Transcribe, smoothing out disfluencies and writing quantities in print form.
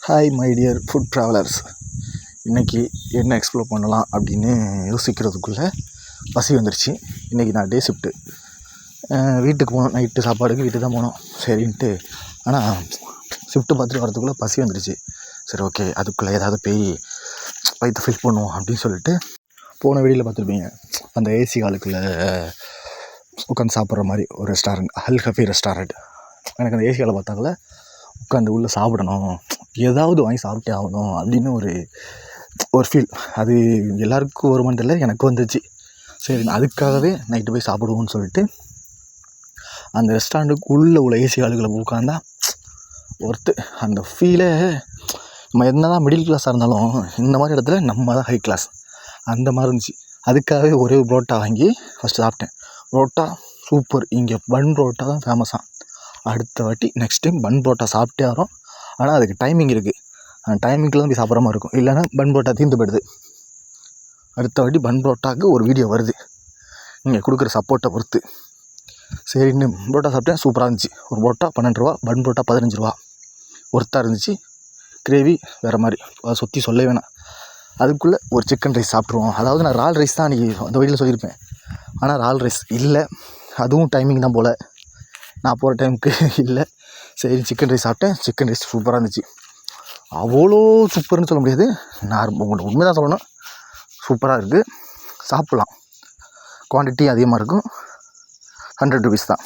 Hi my dear food travellers. இன்றைக்கி என்ன explore பண்ணலாம் அப்படின்னு யோசிக்கிறதுக்குள்ளே பசி வந்துருச்சு. இன்றைக்கி நான் டே ஷிஃப்ட்டு வீட்டுக்கு போனோம். நைட்டு சாப்பாடுக்கு வீட்டுக்கு தான் போனோம் சரின்ட்டு. ஆனால் ஷிஃப்ட்டு பார்த்துட்டு வரதுக்குள்ளே பசி வந்துருச்சு. சரி ஓகே, அதுக்குள்ளே ஏதாவது போய் வயிற்று ஃபில் பண்ணுவோம் அப்படின்னு சொல்லிட்டு போன வீடியோவில் பார்த்துருப்பீங்க. அந்த ஏசி ஹாலுக்குள்ளே உட்காந்து சாப்பிட்ற மாதிரி ஒரு ரெஸ்டாரண்ட், அல் கஃபே ரெஸ்டாரண்ட். எனக்கு அந்த ஏசி ஹாலை பார்த்தாங்கள உட்காந்து உள்ளே சாப்பிடணும், ஏதாவது வாங்கி சாப்பிட்டே ஆகணும் அப்படின்னு ஒரு ஃபீல். அது எல்லாருக்கும் வருமானு தெரியல, எனக்கு வந்துச்சு. சரி அதுக்காகவே நைட்டு போய் சாப்பிடுவோம்னு சொல்லிட்டு அந்த ரெஸ்டாரண்ட்டுக்கு உள்ளே உள்ள ஏசி ஆளுகளை உட்காந்தா ஒருத்து அந்த ஃபீலே. நம்ம என்ன தான் மிடில் கிளாஸாக இருந்தாலும் இந்த மாதிரி இடத்துல நம்ம தான் ஹை கிளாஸ், அந்த மாதிரி இருந்துச்சு. அதுக்காகவே ஒரே புரோட்டா வாங்கி ஃபஸ்ட்டு சாப்பிட்டேன். புரோட்டா சூப்பர். இங்கே பன் புரோட்டா தான் ஃபேமஸாக. அடுத்த வாட்டி நெக்ஸ்ட் டைம் பன் புரோட்டா சாப்பிட்டே வரோம். ஆனால் அதுக்கு டைமிங் இருக்குது. அந்த டைமிங்கில் தான் போய் சாப்பிட்ற மாதிரி இருக்கும், இல்லைனா பன் புரோட்டா தீர்ந்து போயிடுது. அடுத்த வாட்டி பன் புரோட்டாவுக்கு ஒரு வீடியோ வருது, நீங்கள் கொடுக்குற சப்போர்ட்டை பொறுத்து. சரின்னு புரோட்டா சாப்பிட்டேன், சூப்பராக இருந்துச்சு. ஒரு புரோட்டா 12 ரூபா, பன் புரோட்டா 15 ரூபா. ஒர்த்தாக இருந்துச்சு. கிரேவி வேறு மாதிரி, அதை சுற்றி சொல்ல வேணாம். அதுக்குள்ளே ஒரு சிக்கன் ரைஸ் சாப்பிட்ருவோம். அதாவது நான் ரால் ரைஸ் தான் அன்றைக்கி அந்த வீட்டில் சொல்லியிருப்பேன். ஆனால் ரால் ரைஸ் இல்லை, அதுவும் டைமிங் தான் போல், நான் போகிற டைமுக்கு இல்லை. சரி சிக்கன் ரைஸ் சாப்பிட்டேன். சிக்கன் ரைஸ் சூப்பராக இருந்துச்சு. அவ்வளோ சூப்பர்னு சொல்ல முடியாது, நான் உங்களுக்கு உண்மை தான் சொல்லணும், சூப்பராக இருக்குது. சாப்பிட்லாம். குவான்டிட்டி அதிகமாக இருக்கும். 100 rupees தான்.